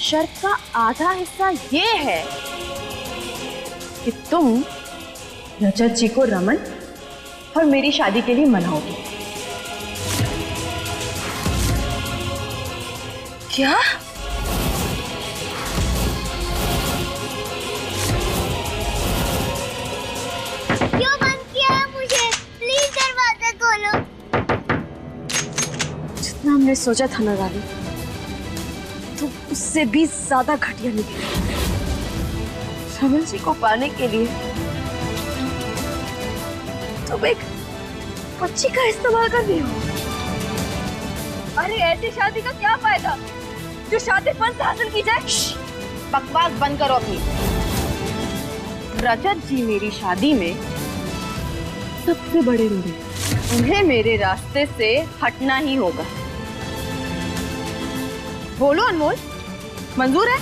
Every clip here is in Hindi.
शर्त का आधा हिस्सा ये है कि तुम रजत जी को रमन और मेरी शादी के लिए मनाओगे। क्या? क्यों बंद किया है मुझे? प्लीज दरवाजा खोलो। जितना हमने सोचा था ना रानी, तो उससे भी ज्यादा घटिया निकली। रमन जी को पाने के लिए तुम एक बच्ची का इस्तेमाल कर रही हो। अरे ऐसी शादी का क्या फायदा जो शादी पंच हासिल की जाए। बकवास बंद करो अपनी। रजत जी मेरी शादी में सबसे बड़े रोड़े, उन्हें मेरे रास्ते से हटना ही होगा। बोलो अनमोल, मंजूर है?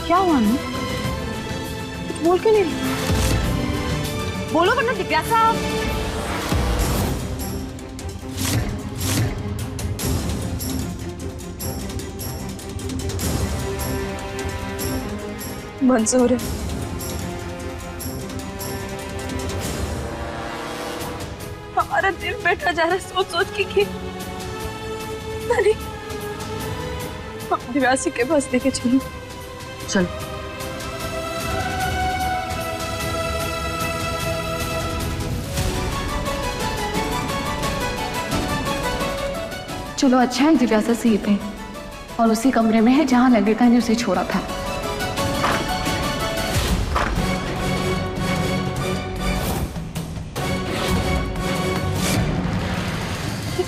क्या हुआ अनमोल? कुछ बोल क्यों नहीं रही? बोलो वरना जिज्ञासा। मंजूर है। हमारा दिल बैठा जा रहा है सोच सोच के कि नहीं, दिव्यासी के पास लेके चलो। चलो। चलो अच्छा है दिव्यासा सेफ है और उसी कमरे में है जहां ललिता ने उसे छोड़ा था।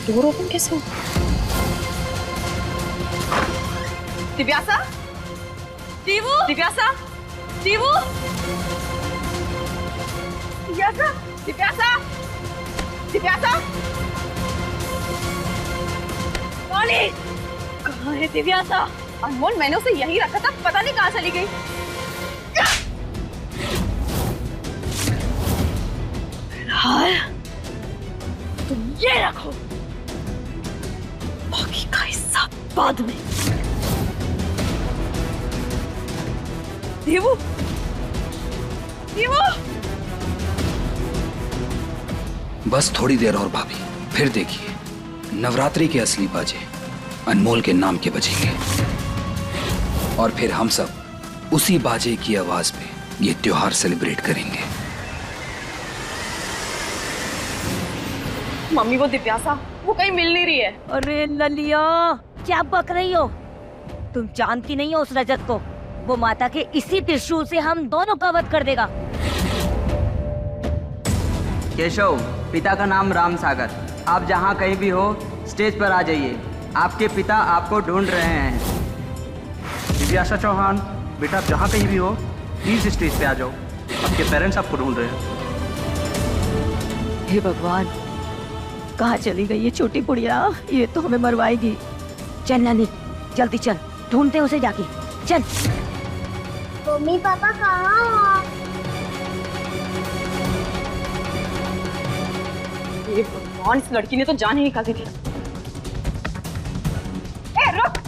डोर ओपन कैसे हो? दिव्यासा, दीवू, दिव्यासा, दीवू, दिव्यासा, दिव्यासा, दिव्यासा, मौली, कहाँ है दिव्यासा? अनमोल, मैंने उसे यहीं रखा था, पता नहीं कहाँ चली गई। फिलहाल तुम ये रखो, बाकी का हिस्सा बाद में। देवू, देवू, बस थोड़ी देर और भाभी, फिर देखिए नवरात्रि के असली बाजे अनमोल के नाम के बजेंगे और फिर हम सब उसी बाजे की आवाज पे ये त्योहार सेलिब्रेट करेंगे। मम्मी वो दिव्यासा वो कहीं मिल नहीं रही है। अरे ललिया, क्या बक रही हो? तुम जानती नहीं हो उस रजत को, वो माता के इसी त्रिशूल से हम दोनों का वध कर देगा। केशव, पिता का नाम राम सागर। आप जहाँ कहीं भी हो स्टेज पर आ जाइए, आपके पिता आपको ढूंढ रहे हैं। दिव्यासा चौहान, बेटा आप जहाँ कहीं भी हो प्लीज स्टेज पे आ जाओ, आपके पेरेंट्स आपको ढूंढ रहे हैं। हे भगवान, कहाँ चली गई ये छोटी बुढ़िया? ये तो हमें मरवाएगी। चल नानी, जल्दी चल, ढूंढते उसे जाके। चल। मम्मी पापा कहाँ हो? ये भगवान, इस लड़की ने तो जान ही निकाल दी थी। ए, रुक!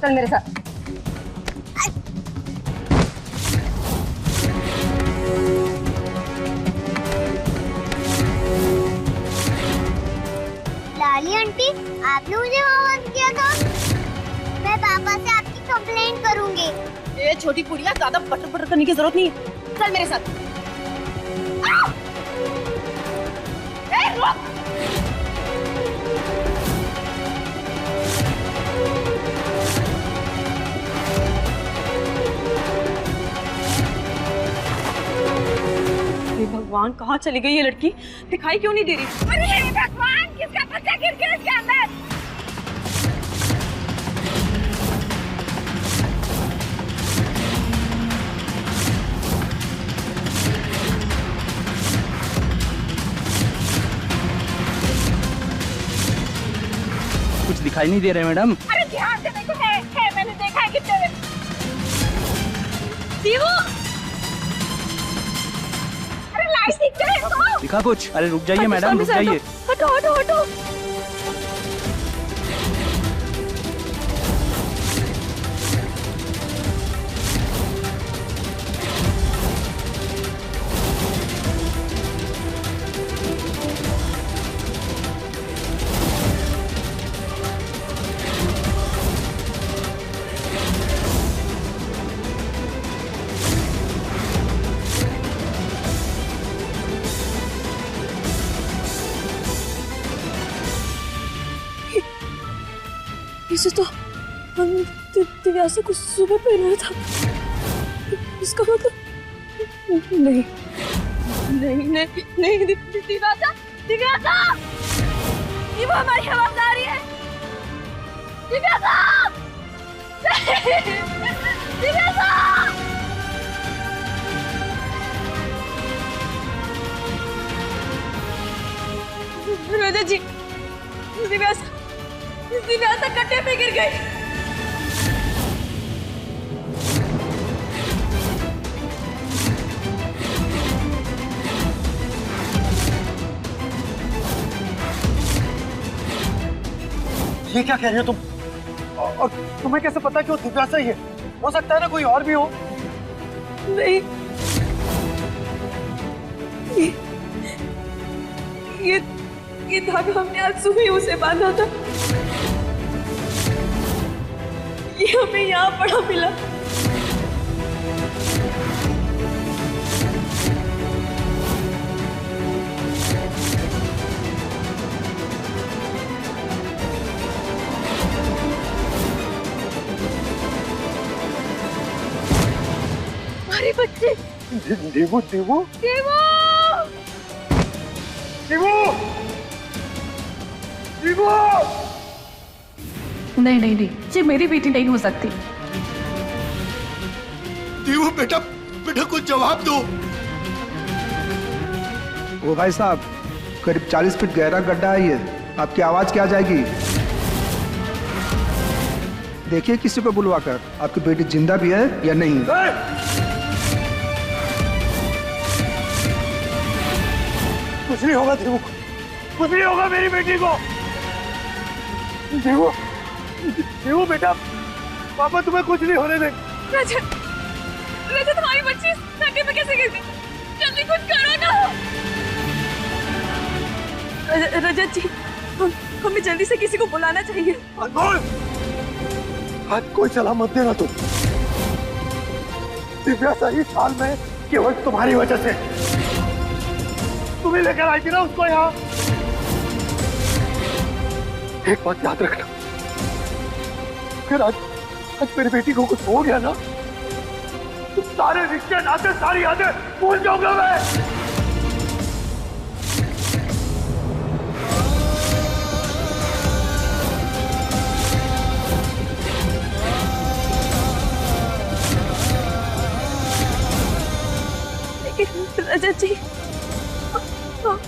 चल मेरे साथ। लाली आंटी, आपने मुझे वहाँ बंद किया था। मैं पापा से आपकी कंप्लेंट करूंगी। ए छोटी बुढ़िया, ज्यादा बटर बटर करने की जरूरत नहीं है। चल मेरे साथ। ए, रुक! भगवान, कहाँ चली गई ये लड़की? दिखाई क्यों नहीं दे रही? अरे भगवान, किसका बच्चा गिर गया इसके अंदर? कुछ दिखाई नहीं दे रहे मैडम। अरे ध्यान से देखो, है मैंने देखा है कितने में। दीवू, अरे लाइट दिख रहा है तो। दिखा कुछ? अरे रुक जाइए मैडम, रुक जाइए। हटो हटो हटो। वैसे तो हम दिव्यासा को सुबह पहनाया था। इसका मतलब नहीं नहीं नहीं नहीं दिव्यासा दिव्यासा ये वो हमारी आवाज आ रही है। दिव्यासा दिव्यासा राजा जी दिव्यासा कट्टे पे गिर गई। ये क्या कह रही हो तुम? और तुम्हें कैसे पता कि वो दिव्यासा ही है? हो सकता है ना कोई और भी हो। नहीं ये धागा हमने आज सुबह ही उसे बांधा था। ये हमें यहाँ पड़ा मिला। अरे बच्चे देवू देवू देवो देवू देवू नहीं नहीं नहीं, ये मेरी बेटी नहीं हो सकती। देवू बेटा बेटा कुछ जवाब दो। ओ भाई साहब, करीब 40 फीट गहरा गड्ढा है ये, आपकी आवाज क्या जाएगी? देखिए किसी को बुलवाकर आपकी बेटी जिंदा भी है या नहीं। कुछ नहीं होगा देवू, कुछ नहीं होगा मेरी बेटी को। देवू देवू बेटा, पापा तुम्हें कुछ नहीं होने देंगे। रजत रजत तुम्हारी बच्ची धक्के पे कैसे गिर गई? जल्दी कुछ करो ना। रजत जी हमें जल्दी से किसी को बुलाना चाहिए। अनमोल, आज कोई सलाह मत देना तुम। दिव्यासा इस हाल में केवल तुम्हारी वजह से। तुम्हें लेकर आई थी ना उसको यहाँ। एक बात याद रखना, फिर आज मेरी बेटी को कुछ हो गया ना तो सारे रिश्ते नाते सारी यादें भूल जाऊंगा मैं। लेकिन रजत जी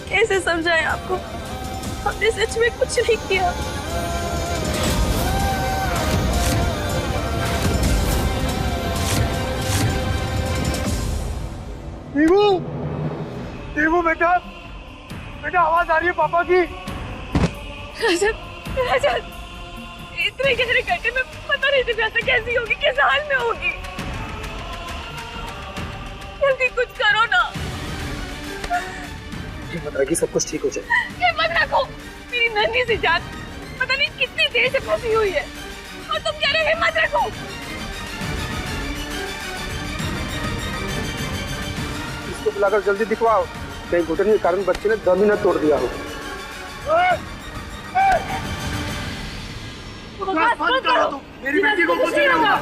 कैसे समझाएं आपको? हमने सच में कुछ नहीं किया। देवू देवू बेटा बेटा, आवाज आ रही है पापा की। रजत रजत इतने गहरे गड्ढे में पता नहीं दिव्यासा कैसी होगी, किस हाल में होगी। जल्दी कुछ करो ना। हिम्मत रखी, सब कुछ ठीक हो जाए। हिम्मत रखो, मेरी नन्ही सी जान पता नहीं कितनी देर से फंसी हुई है और तुम कह रहे हो हिम्मत रखो। इसको बुलाकर जल्दी दिखवाओ, कहीं घुटन के कारण बच्चे ने दम ही न तोड़ दिया हो। बस बंद करो, मेरी बेटी को कुछ नहीं होगा।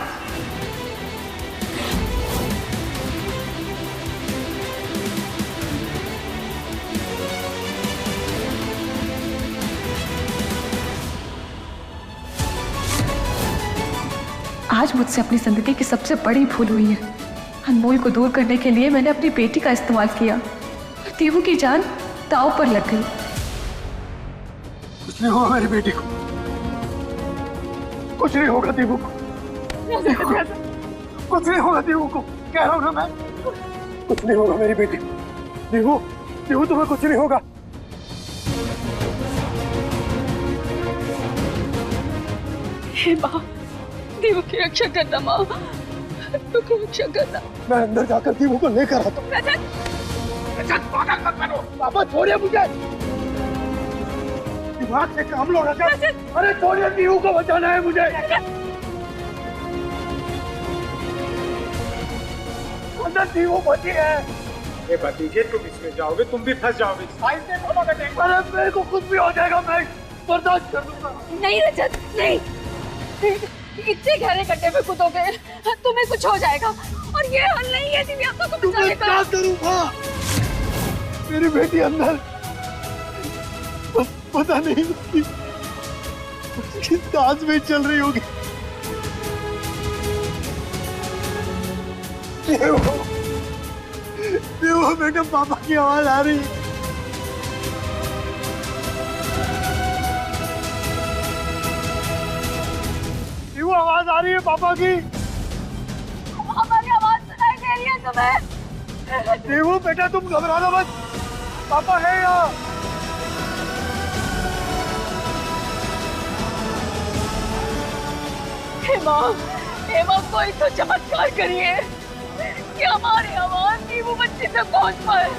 आज मुझसे अपनी जिंदगी की सबसे बड़ी भूल हुई है। अनमोल को दूर करने के लिए मैंने अपनी बेटी का इस्तेमाल किया और देवू की जान दांव पर लग गई। कुछ नहीं होगा मेरी बेटी को, कुछ नहीं होगा देवू को, कुछ नहीं होगा देवू को, कह रहा हूं ना मैं, कुछ नहीं होगा मेरी बेटी को। देवू देवू तुम्हें कुछ नहीं होगा। हे माँ, देवू की रक्षा करना माँ, देवू की रक्षा करना। मैं अंदर जाकर देवू को लेकर आता हूँ। रजत पागल मत करो पापा, छोड़िए मुझे, दिमाग से काम लो रजत। अरे छोड़िए, देवू को बचाना है मुझे। अंदर देवू बची है। ये भतीजे तुम इसमें जाओगे, तुम भी फंस जाओगे। अरे मेरे को कुछ भी हो जाएगा, मैं बर्दाश्त कर लूंगा। नहीं रजत नहीं, इतने गहरे गड्ढे में कूदोगे तुम्हें कुछ हो जाएगा, और ये हल नहीं है दिव्यांका को बचाने का। क्या करूं माँ? मेरी बेटी अंदर पता नहीं उसकी सांस में चल रही होगी। वो बेटा पापा की आवाज आ रही है। वो आवाज आ रही है पापा की। हमारी आवाज सुनाई दे रही है तुम्हें? देवो बेटा तुम घबराना मत, पापा है यहाँ। हेमा कोई तो चमत्कार करिए कि हमारी आवाज भी वो बच्चे तक पहुंच पाए।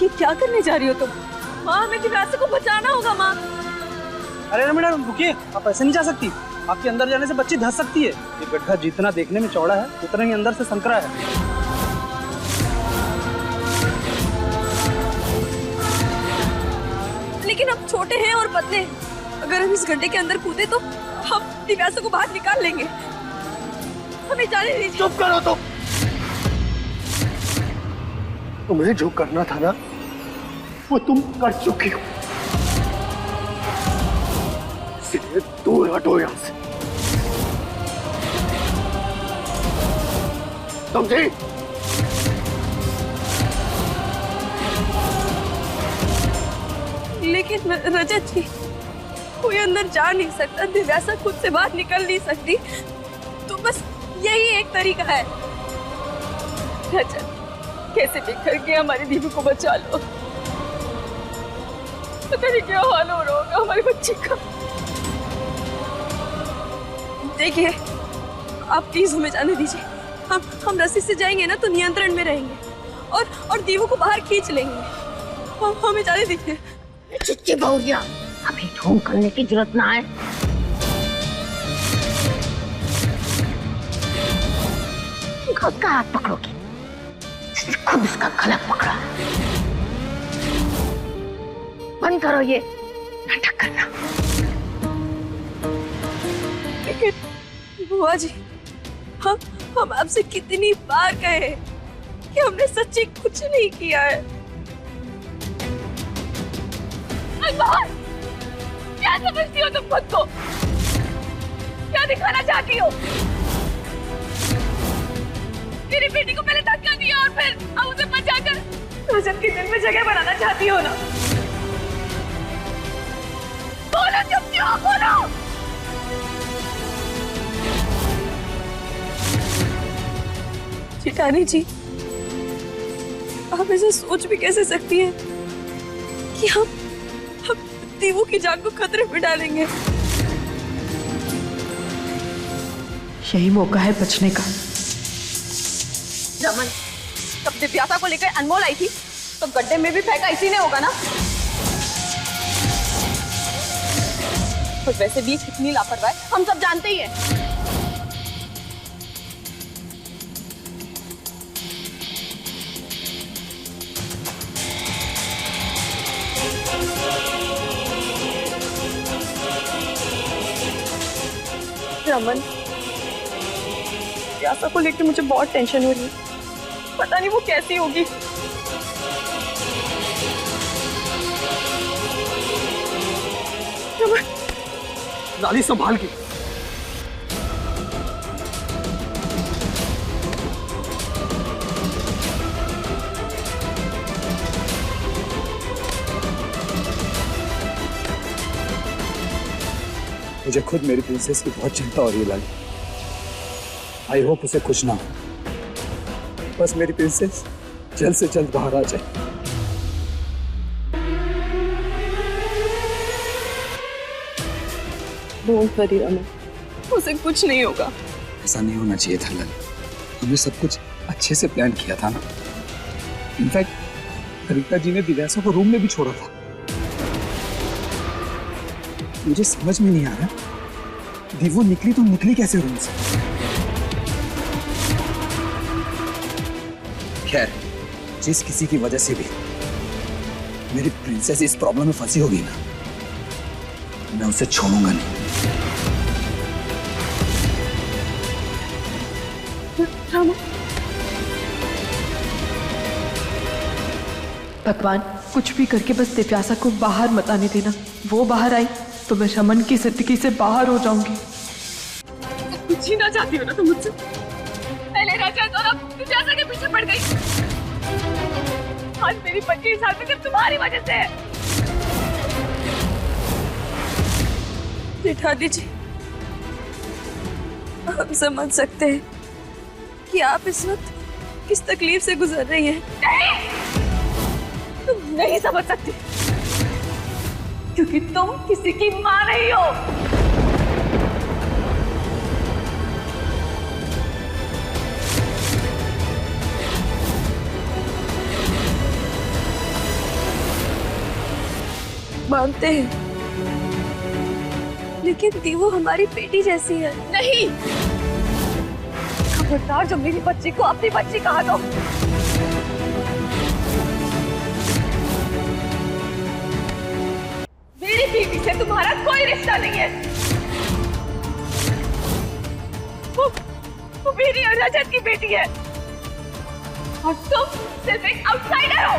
ये क्या करने जा रही हो तुम? माँ हमें दिव्यांका को बचाना होगा माँ। अरे रमीना रुकिए, आप ऐसे नहीं जा सकती। आपके अंदर जाने से बच्ची धंस सकती है। ये गड्ढा जितना देखने में चौड़ा है उतना ही अंदर से संकरा है। लेकिन हम छोटे हैं और पतले, अगर हम इस गड्ढे के अंदर कूदे तो हम दिव्यांका को बाहर निकाल लेंगे। हमें जाने दीजिए। चुप करो तुम। तुम्हें जो करना था ना वो तुम कर चुकी हो। सीधे दूर हटो यहां से, समझी? लेकिन रजत जी, कोई अंदर जा नहीं सकता, दिव्यांका खुद से बाहर निकल नहीं सकती, तो बस यही एक तरीका है। रजत, कैसे भी करके हमारी दीदी को बचा लो। पता नहीं क्या हाल हो रहा होगा हमारी बच्ची का। देखिए, आप प्लीज हमें जाने दीजिए। हम रस्सी से जाएंगे ना तो नियंत्रण में रहेंगे और दीवू को बाहर खींच लेंगे। हमें जाने दीजिए। चिच्ची बहुरिया, अभी ढोंग करने की जरूरत ना है। उसका हाथ पकड़ोगी, खुद उसका गला पकड़ा। बंद करो ये नाटक करना। लेकिन बुआ जी, हम आपसे कितनी बार कहे कि हमने सच्ची कुछ नहीं किया है। क्या समझती हो तुम खुद को? क्या दिखाना चाहती हो? मेरी बेटी को पहले धक्का दिया और फिर अब उसे बचाकर रजत के दिल में जगह बनाना चाहती हो ना? बोलो, चुप क्यों? बोलो। चिटानी जी, आप ऐसा सोच भी कैसे सकती हैं कि हम दीवू की जान को खतरे में डालेंगे? यही मौका है बचने का। रमन, तब दिव्यांका को लेकर अनमोल आई थी तो गड्ढे में भी फेंका इसी ने होगा ना? और वैसे भी कितनी लापरवाह हम सब जानते ही हैं। रमन, दिव्यांका को लेकर मुझे बहुत टेंशन हो रही है। पता नहीं वो कैसी होगी। रमन, लाली संभाल के। मुझे खुद मेरी प्रिंसेस की बहुत चिंता हो रही है लाली। आई होप उसे कुछ ना हो, बस मेरी प्रिंसेस जल्द से जल्द बाहर आ जाए। डोंट वरी रमन, उसे कुछ नहीं होगा। ऐसा नहीं होना चाहिए था लाली, हमने सब कुछ अच्छे से प्लान किया था ना। इनफैक्ट रीता जी ने दिव्यासा को रूम में भी छोड़ा था। मुझे समझ में नहीं आ रहा दिवो निकली तो निकली कैसे रूम से। खैर, जिस किसी की वजह से भी मेरी प्रिंसेस इस प्रॉब्लम में फंसी होगी ना, मैं उसे छोड़ूंगा नहीं। भगवान, कुछ भी करके बस दिव्यासा को बाहर मत आने देना। वो बाहर आई तो मैं रमन की जिंदगी से बाहर हो जाऊंगी। कुछ ही ना चाहती हो ना तुम मुझसे? पहले राजा और अब दिव्यासा के पीछे पड़ गई। आज मेरी 25 साल में सिर्फ तुम्हारी वजह से है। बिठा दीजिए। हम समझ सकते हैं कि आप इस वक्त किस तकलीफ से गुजर रही हैं। नहीं, तुम नहीं समझ सकती क्योंकि तुम किसी की मां नहीं हो। मानते हैं, लेकिन दीवो हमारी बेटी जैसी है। नहीं, खबरदार जो मेरी बच्ची को अपनी बच्ची कहा दो। मेरी बीवी से तुम्हारा कोई रिश्ता नहीं है। वो मेरी और रजत की बेटी है और तुम सिर्फ एक आउटसाइडर हो।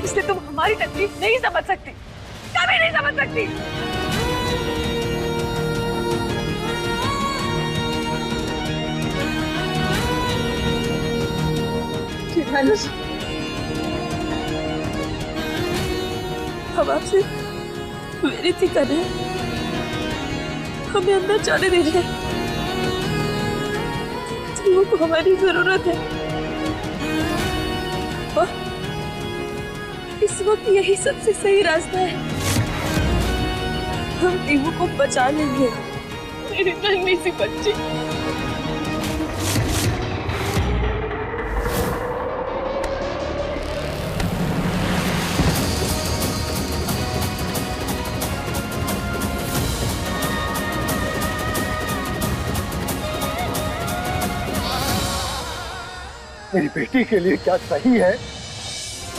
इसलिए तुम हमारी तकलीफ नहीं समझ सकती, कभी नहीं समझ सकती। हम आपसे विनती कर रहे हैं, हमें अंदर जाने दीजिए। जीवों को हमारी जरूरत है और इस वक्त यही सबसे सही रास्ता है। हम जीवों को बचा लेंगे। मेरी नन्ही सी बच्ची। मेरी बेटी के लिए क्या सही है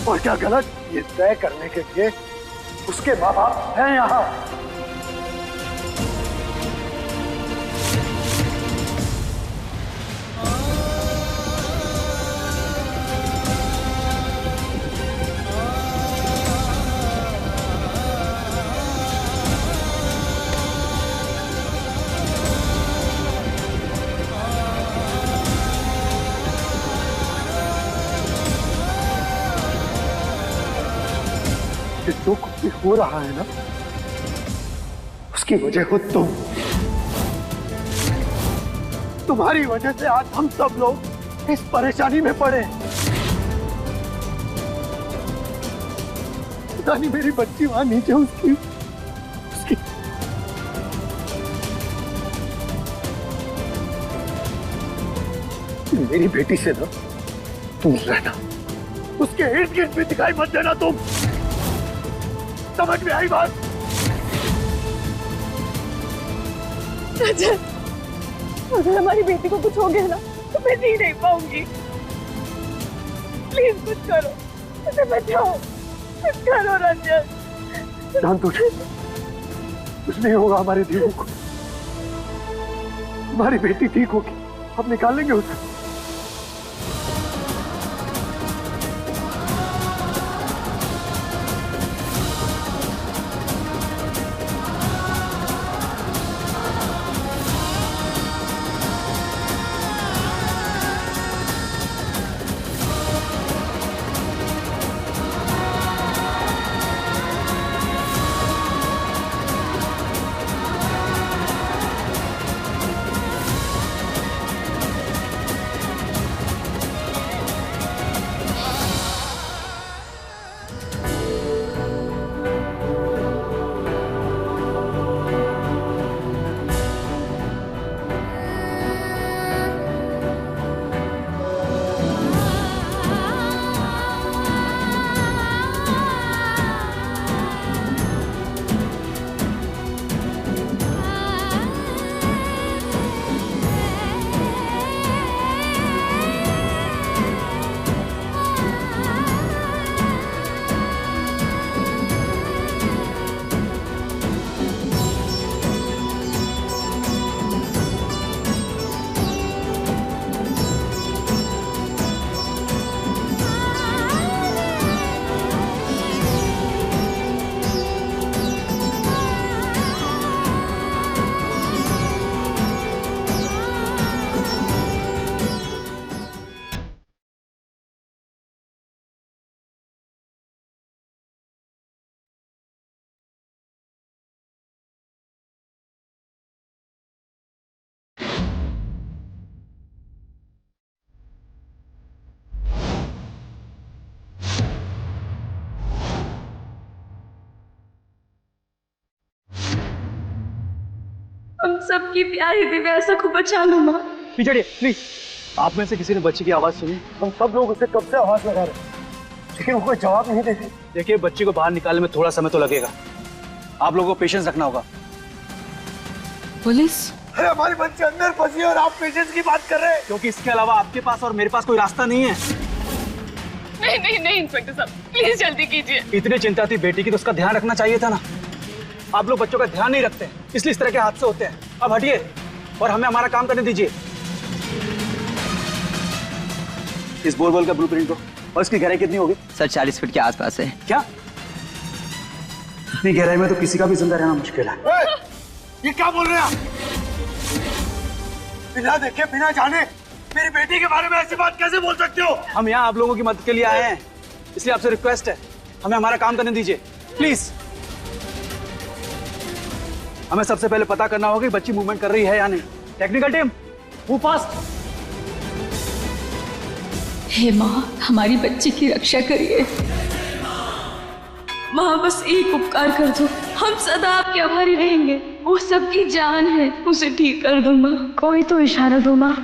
और क्या गलत, ये तय करने के लिए उसके माँ बाप हैं यहाँ। जो कुछ भी हो रहा है ना, उसकी वजह खुद तुम्हारी वजह से आज हम सब लोग इस परेशानी में पड़े। पता नहीं मेरी बच्ची वहां नीचे उसकी मेरी बेटी से ना दूर रहना, उसके इर्द गिर्द भी दिखाई मत देना तुम। समझ में आई बात? अगर हमारी बेटी को कुछ हो गया ना तो मैं जी नहीं पाऊंगी। प्लीज कुछ करो, उसे बचाओ, कुछ करो रंजन। जान तुझे कुछ नहीं होगा हमारे दीवू को। हमारी बेटी ठीक होगी, हम निकालेंगे उसे। हम सबकी प्यारी दिव्यासा को बचा लो माँ। पीछे प्लीज। आप में से किसी ने बच्ची की आवाज सुनी? हम सब लोग उसे कब से आवाज लगा रहे, लेकिन वो कोई जवाब नहीं देती। देखिए, बच्ची को बाहर निकालने में थोड़ा समय तो लगेगा, आप लोगों को पेशेंस रखना होगा। पुलिस? अरे हमारी बच्ची अंदर फंसी है और आप पेशेंस की बात कर रहे हैं। क्योंकि इसके अलावा आपके पास और मेरे पास कोई रास्ता नहीं है। नहीं नहीं नहीं इंस्पेक्टर साहब, प्लीज जल्दी कीजिए। इतनी चिंता थी बेटी की तो उसका ध्यान रखना चाहिए था ना। आप लोग बच्चों का ध्यान नहीं रखते, इसलिए इस तरह के हादसे होते हैं। अब हटिए और हमें हमारा काम करने दीजिए। इस बोरवेल का ब्लूप्रिंट दो। और इसकी गहराई कितनी होगी? सर 40 फीट के आसपास है। क्या? इतनी गहराई में तो किसी का भी जिंदा रहना मुश्किल है। ये क्या बोल रहे हैं आप? बिना देखे बिना जाने मेरी बेटी के बारे में ऐसी बात कैसे बोल सकते हो? हम यहाँ आप लोगों की मदद के लिए आए हैं, इसलिए आपसे रिक्वेस्ट है, हमें हमारा काम करने दीजिए प्लीज। हमें सबसे पहले पता करना होगा कि बच्ची मूवमेंट कर रही है या नहीं। Technical team, move fast. हे माँ, हमारी बच्ची की रक्षा करिए। माँ बस एक उपकार कर दो, हम सदा आपके आभारी रहेंगे। वो सबकी जान है, उसे ठीक कर दो माँ। कोई तो इशारा दो माँ।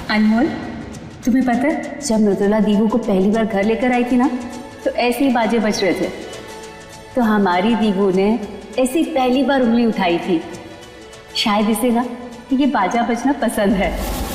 अनमोल, तुम्हें पता है जब मृदुला दीवू को पहली बार घर लेकर आई थी ना, तो ऐसे ही बाजे बज रहे थे। तो हमारी दीवू ने ऐसी पहली बार उंगली उठाई थी। शायद इसे ना ये बाजा बजना पसंद है।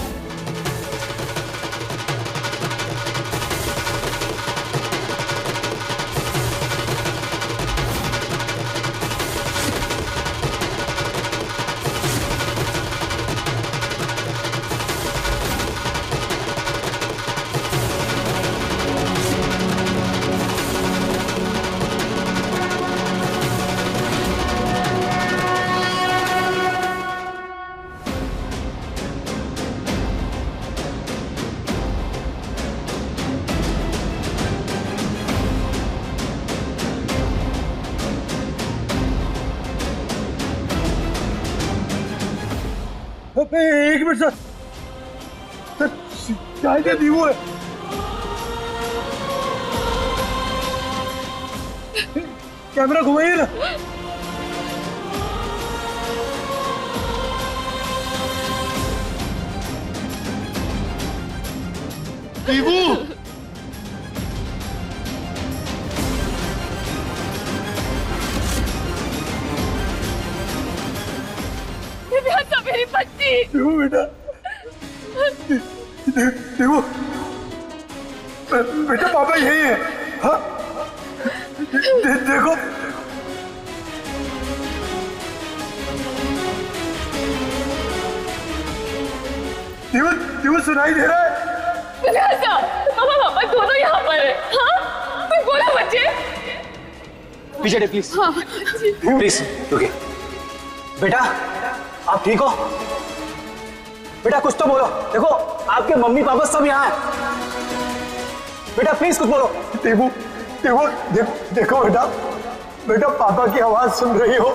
एक मिनट सर, शायद ये दीवू है। कैमरा घुमाइए ना। दीवू, दिव्यासा मेरी बच्ची। दीवू बेटा, दीवू बेटा, पापा यही है। हाँ देखो, दीवू दीवू सुनाई दे रहा है। दिव्यासा, मामा पापा दोनों यहाँ पर है। हाँ कोई बोलो बच्चे। पीछे प्लीज। हाँ प्लीज रुकिए। बेटा आप ठीक हो? बेटा कुछ तो बोलो। देखो आपके मम्मी पापा सब यहाँ हैं। बेटा प्लीज कुछ बोलो। देवू, देवू, देखो बेटा, बेटा पापा की आवाज सुन रही हो?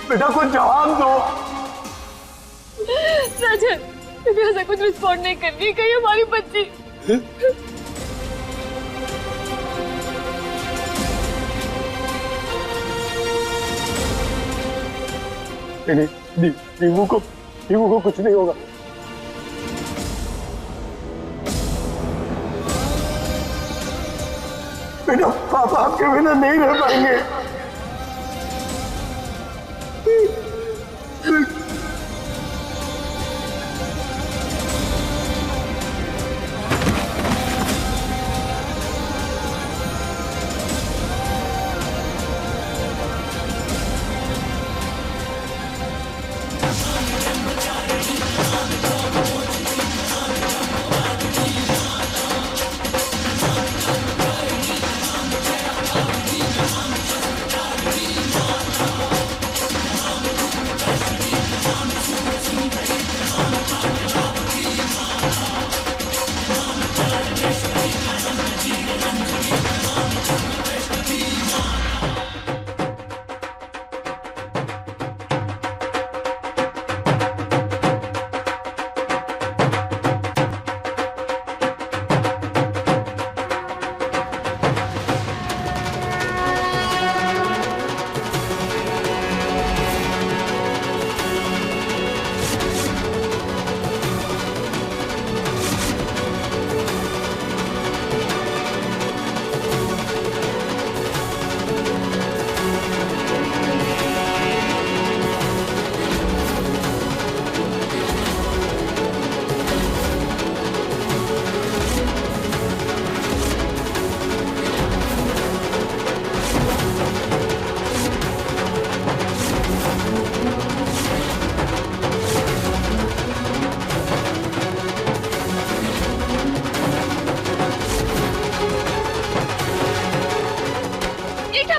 बेटा कुछ जवाब दो। राजन, दिव्यासा कुछ रिस्पॉन्ड नहीं कर रही, कहीं हमारी बच्ची। नहीं, दीवू को कुछ नहीं होगा। बेटा पापा आपके बिना नहीं रह पाएंगे।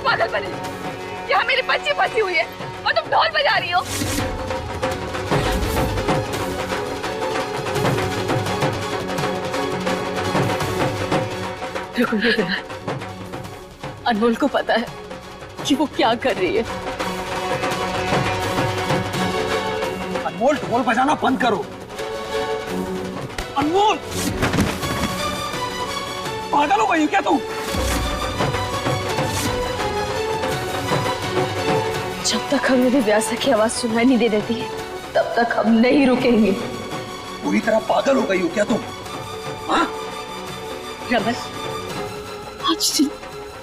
पागल बने, यहाँ मेरी बच्ची फंसी हुई है और तुम ढोल बजा रही हो। बिल्कुल भी नहीं। अनमोल को पता है कि वो क्या कर रही है। अनमोल ढोल बजाना बंद करो। अनमोल पागल हो गई क्या तू? जब तक हम मेरे व्यासा की आवाज सुनाई नहीं दे देती है तब तक हम नहीं रुकेंगे। पूरी तरह पागल हो गई हो क्या तुम? हाँ? रमन, आज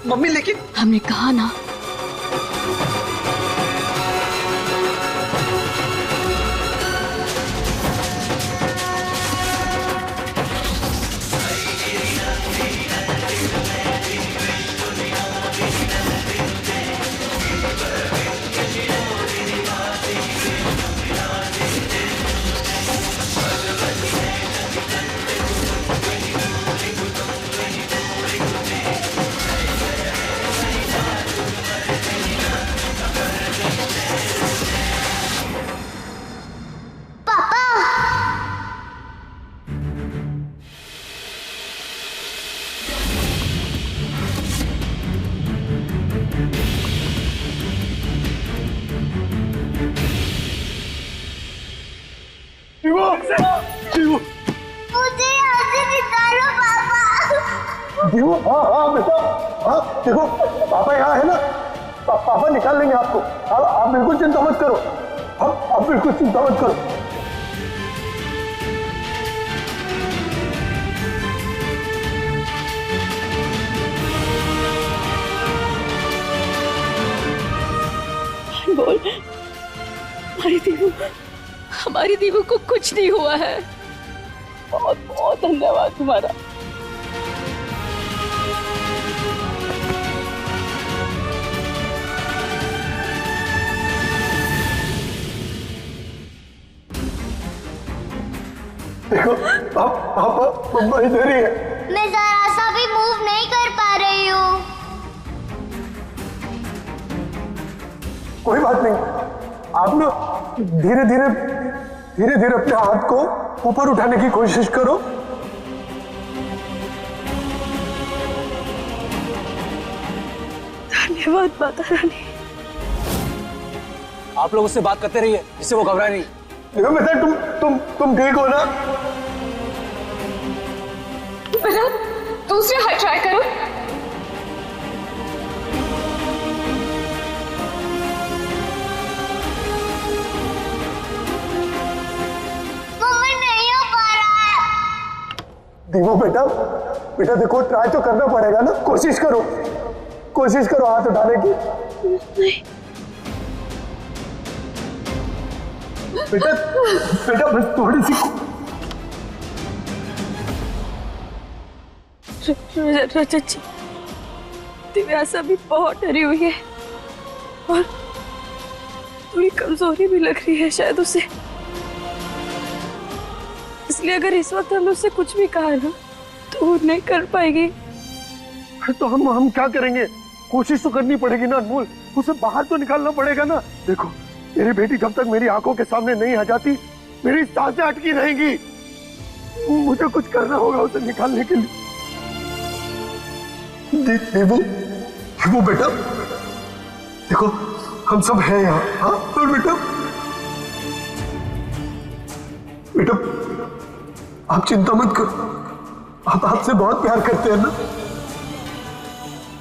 मम्मी लेकिन हमने कहा ना मुझे यहाँ से निकालो पापा। जीवो, हाँ बेटा, हाँ देखो पापा यहाँ है ना, पापा निकाल लेंगे आपको। आप बिल्कुल चिंता मत करो। आप बिल्कुल चिंता मत करो। बोल, हमारी दीवू को कुछ नहीं हुआ है। बहुत बहुत धन्यवाद तुम्हारा। देखो आप इधर ही है। मैं जरा सा भी मूव नहीं कर पा रही हूँ। कोई बात नहीं, आप ना धीरे धीरे अपने हाथ को ऊपर उठाने की कोशिश करो। धन्यवाद माता रानी। आप लोग उससे बात करते रहिए जिससे वो घबराए नहीं। देखो बेटा तुम ठीक हो ना? बेटा दूसरे हाथ ट्राई करो। दीवू बेटा, बेटा देखो, ट्राई तो करना पड़ेगा ना, कोशिश करो हाथ उठाने की। नहीं बेटा बेटा बस थोड़ी सी। रजत जी, दिव्यासा भी बहुत डरी हुई है और थोड़ी कमजोरी भी लग रही है शायद उसे, इसलिए अगर इस वक्त हमने उससे कुछ भी कहा ना तो वो नहीं कर पाएगी। तो हम क्या करेंगे? कोशिश तो करनी पड़ेगी ना अनमोल, उसे बाहर तो निकालना पड़ेगा ना। देखो मेरी बेटी जब तक मेरी आंखों के सामने नहीं आ जाती मेरी सांसें अटकी रहेंगी। मुझे कुछ करना होगा उसे निकालने के लिए। देवू बेटा, देखो हम सब हैं यहाँ। हाँ और बेटा आप चिंता मत करो, आप आपसे बहुत प्यार करते हैं ना,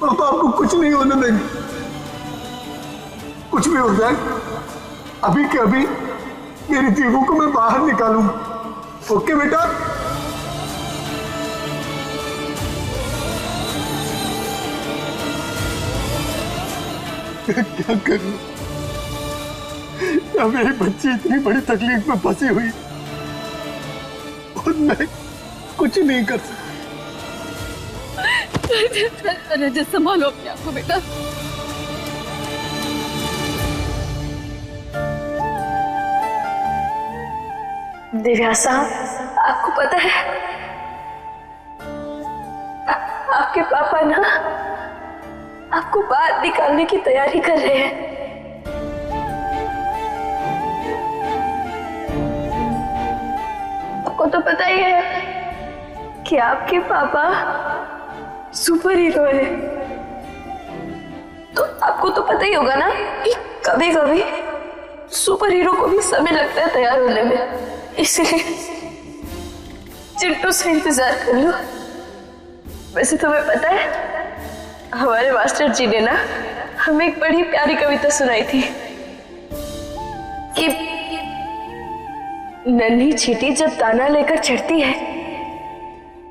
पापा आपको कुछ नहीं होने देंगे। कुछ भी हो जाए अभी के अभी मेरी दीवू को मैं बाहर निकालूंगा। ओके बेटा? क्या करूं? क्या मेरी बच्ची इतनी बड़ी तकलीफ में फंसी हुई और मैं कुछ नहीं कर सकता। रजत संभालो अपने आप को बेटा। दिव्यासा, आपको पता है आपके पापा ना आपको बाहर निकालने की तैयारी कर रहे हैं। आपको तो पता ही है कि आपके पापा सुपर हीरो है, तो आपको तो पता ही होगा ना कि कभी कभी सुपर हीरो को भी समय लगता है तैयार होने में, इसलिए चिंटू से इंतजार कर लो। वैसे तुम्हें पता है हमारे मास्टर जी ने ना हमें एक बड़ी प्यारी कविता सुनाई थी कि नन्ही चींटी जब दाना लेकर चढ़ती है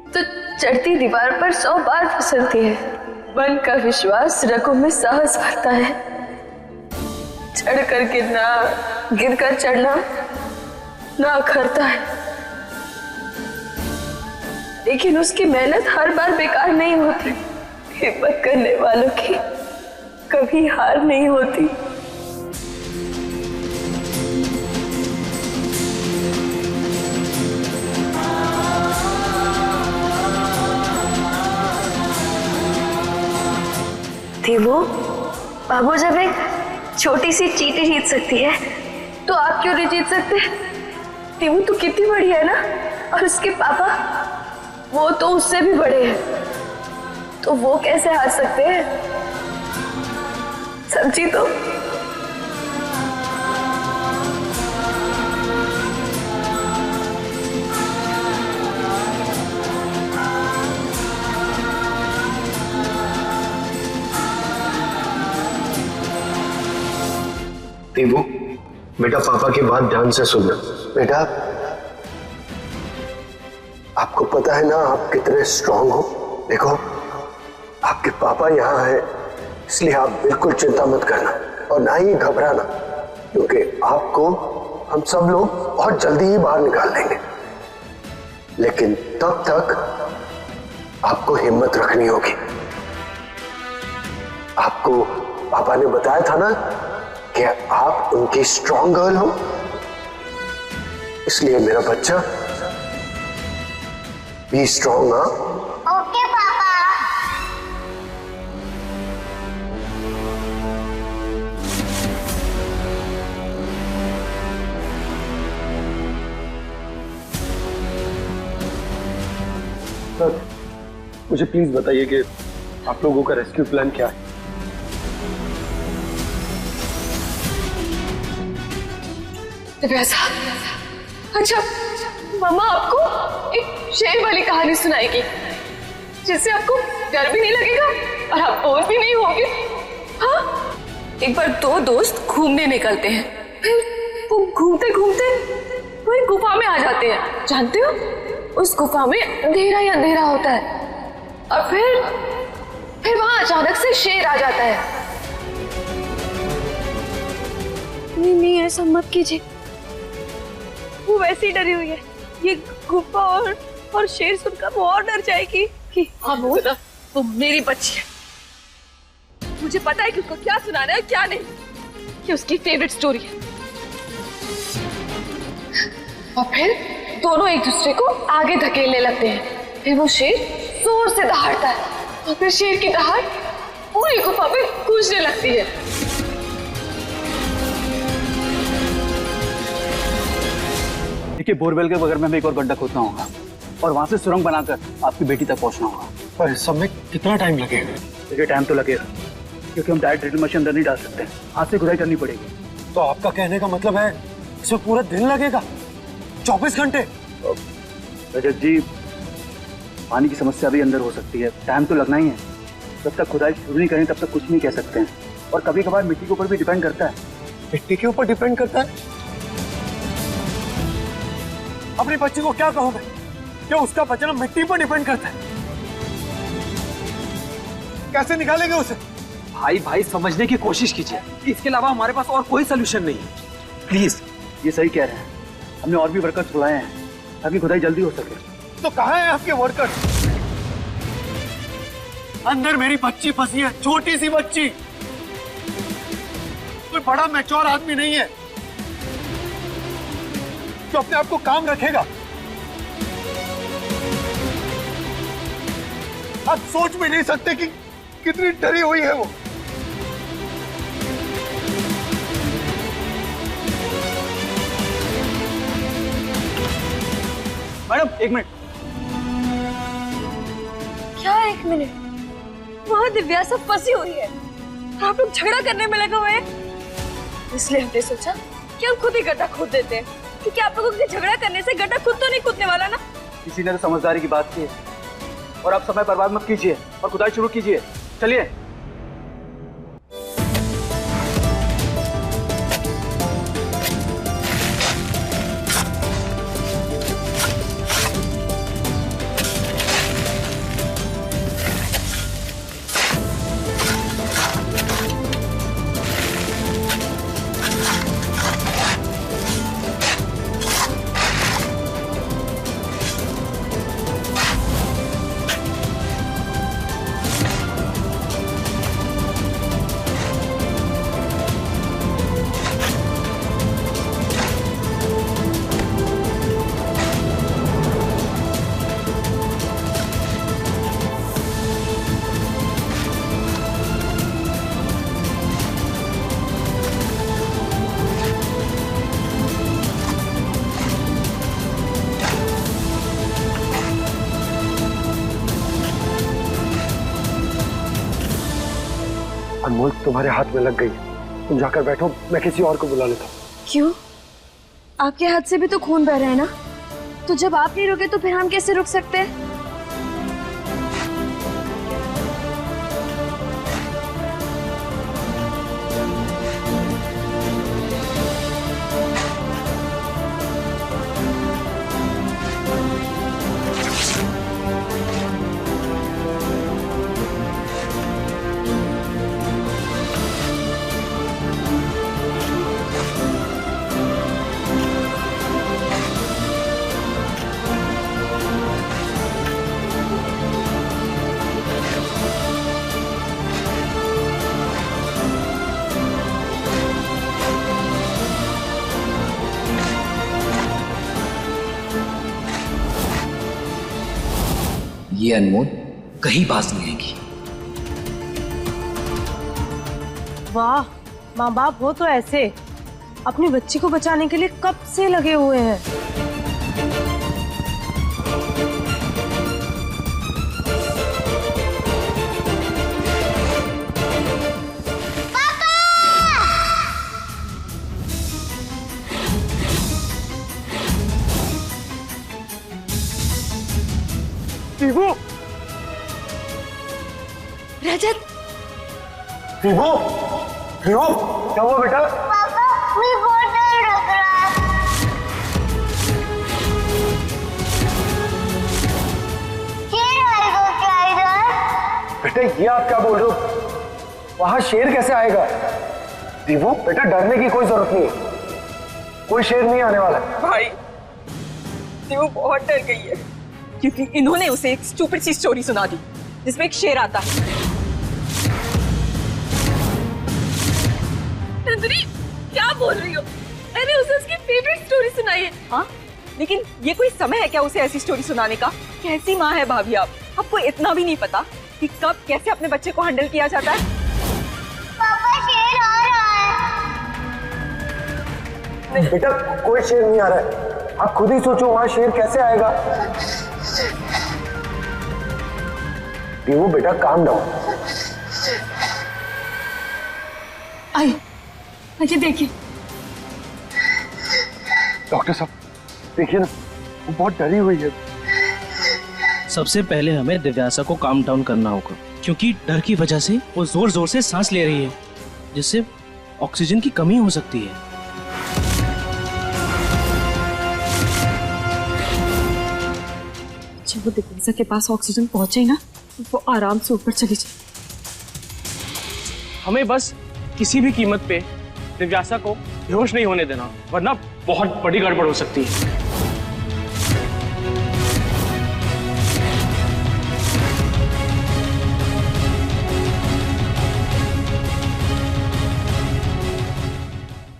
तो चढ़ती दीवार पर 100 बार फिसलती है। मन का विश्वास रगों में साहस भरता है। चढ़कर गिरना, गिरकर चढ़ना ना अखरता है, लेकिन उसकी मेहनत हर बार बेकार नहीं होती। हिम्मत करने वालों की कभी हार नहीं होती। दीवू, बाबू जब एक छोटी सी चींटी जीत सकती है तो आप क्यों नहीं जीत सकते? दीवू तो कितनी बड़ी है ना, और उसके पापा वो तो उससे भी बड़े हैं, तो वो कैसे हार सकते हैं? समझी तो? दीवू बेटा, पापा की बात ध्यान से सुनना। बेटा आपको पता है ना आप कितने स्ट्रांग हो। देखो आपके पापा यहाँ हैं, इसलिए आप बिल्कुल चिंता मत करना और ना ही घबराना, क्योंकि आपको हम सब लोग बहुत जल्दी ही बाहर निकाल देंगे। लेकिन तब तक आपको हिम्मत रखनी होगी। आपको पापा ने बताया था ना कि आप उनकी स्ट्रांग गर्ल हो, इसलिए मेरा बच्चा बी स्ट्रांग। ओके पापा। सर मुझे प्लीज बताइए कि आप लोगों का रेस्क्यू प्लान क्या है? दिव्यासा, अच्छा मम्मा आपको एक शेर वाली कहानी सुनाएगी जिससे आपको डर भी नहीं लगेगा और आप बोर भी नहीं होगे। हाँ, एक बार 2 दोस्त घूमने निकलते हैं, फिर वो घूमते घूमते वही गुफा में आ जाते हैं। जानते हो उस गुफा में अंधेरा ही अंधेरा होता है और फिर वहां अचानक से शेर आ जाता है। नहीं ऐसा मत कीजिए, वो वैसे ही डरी हुई है। ये गुफा और शेर सुनकर वो और डर जाएगी कि अमोल वो मेरी बच्ची है। मुझे पता है कि उसको क्या सुनाना है क्या नहीं, कि उसकी फेवरेट स्टोरी है। और फिर दोनों एक दूसरे को आगे धकेलने लगते हैं। फिर वो शेर जोर से दहाड़ता है और फिर शेर की दहाड़ पूरी गुफा में गूंजने लगती है। देखिए, बोरवेल के बगल में हमें एक और गड्ढा खोदना होगा और वहां से सुरंग बनाकर आपकी बेटी तक पहुंचना होगा। पर इस सब में कितना टाइम लगेगा? देखिए, टाइम तो लगेगा क्योंकि हम डायरेक्ट ड्रिल मशीन अंदर नहीं डाल सकते, हाथ से खुदाई करनी पड़ेगी। तो आपका कहने का मतलब है इसमें पूरा दिन लगेगा? 24 घंटे? रजत जी, पानी की समस्या भी अंदर हो सकती है, टाइम तो लगना ही है। जब तक खुदाई शुरू नहीं करें तब तक कुछ नहीं कह सकते हैं। और कभी कभार मिट्टी के ऊपर भी डिपेंड करता है। मिट्टी के ऊपर डिपेंड करता है? अपनी बच्ची को क्या कहूं मैं? क्या उसका बचना मिट्टी पर डिपेंड करता है? कैसे निकालेंगे उसे? भाई समझने की कोशिश कीजिए, इसके अलावा हमारे पास और कोई सोल्यूशन नहीं है। प्लीज। ये सही कह रहे हैं, हमने और भी वर्कर्स बुलाए हैं ताकि खुदाई जल्दी हो सके। तो कहाँ है आपके वर्कर्स? अंदर मेरी बच्ची फंसी है, छोटी सी बच्ची। कोई बड़ा मैच्योर आदमी नहीं है जो अपने आप को काम रखेगा। आप सोच भी नहीं सकते कि कितनी डरी हुई है वो। मैडम, एक मिनट। क्या 1 मिनट? वहाँ दिव्यासा फंसी हुई है, आप लोग झगड़ा करने में लगे हुए हैं। इसलिए हमने सोचा कि हम खुद ही गड्ढा खोद देते हैं, क्योंकि आप लोगों के झगड़ा करने से गड्ढा खुद तो नहीं कूदने वाला ना। किसी ने तो समझदारी की बात की है और आप समय बर्बाद मत कीजिए और खुदाई शुरू कीजिए। चलिए। अनमोल तुम्हारे हाथ में लग गई, तुम जाकर बैठो, मैं किसी और को बुला लेता हूँ। क्यों? आपके हाथ से भी तो खून बह रहा है ना, तो जब आप नहीं रुके तो फिर हम कैसे रुक सकते हैं? ये अनमोल कहीं बाज नहीं आएगी। वाह, माँ बाप हो तो ऐसे अपनी बच्ची को बचाने के लिए कब से लगे हुए हैं। विभू! रजत! विभू! विभू! क्या हुआ बेटा? पापा, मुझे बहुत डर लग रहा है। बेटा ये आप क्या बोल रहे हो? वहां शेर कैसे आएगा? दीवू बेटा डरने की कोई जरूरत नहीं है, कोई शेर नहीं आने वाला। भाई दीवू बहुत डर गई है क्योंकि इन्होंने उसे एक स्टूपिड सी स्टोरी सुना दी जिसमें एक शेर आता है। नंदिनी क्या बोल रही हो? मैंने उसे उसकी फेवरेट स्टोरी सुनाई है। हाँ लेकिन ये कोई समय है क्या उसे ऐसी स्टोरी सुनाने का? कैसी माँ है भाभी आप? आपको इतना भी नहीं पता कि कब कैसे अपने बच्चे को हैंडल किया जाता है? पापा शेर आ रहा है। बेटा कोई शेर नहीं आ रहा है, आप खुद ही सोचो वहां शेर कैसे आएगा। दीवू बेटा काम डाउन। आइए देखिए। डॉक्टर साहब देखिए ना, वो बहुत डरी हुई है। सबसे पहले हमें दिव्यासा को काम डाउन करना होगा क्योंकि डर की वजह से वो जोर जोर से सांस ले रही है जिससे ऑक्सीजन की कमी हो सकती है। जब वो दिव्यासा के पास ऑक्सीजन पहुंचे ना वो आराम से ऊपर चली जाए। हमें बस किसी भी कीमत पे दिव्यासा को बेहोश नहीं होने देना वरना बहुत बड़ी गड़बड़ हो सकती है।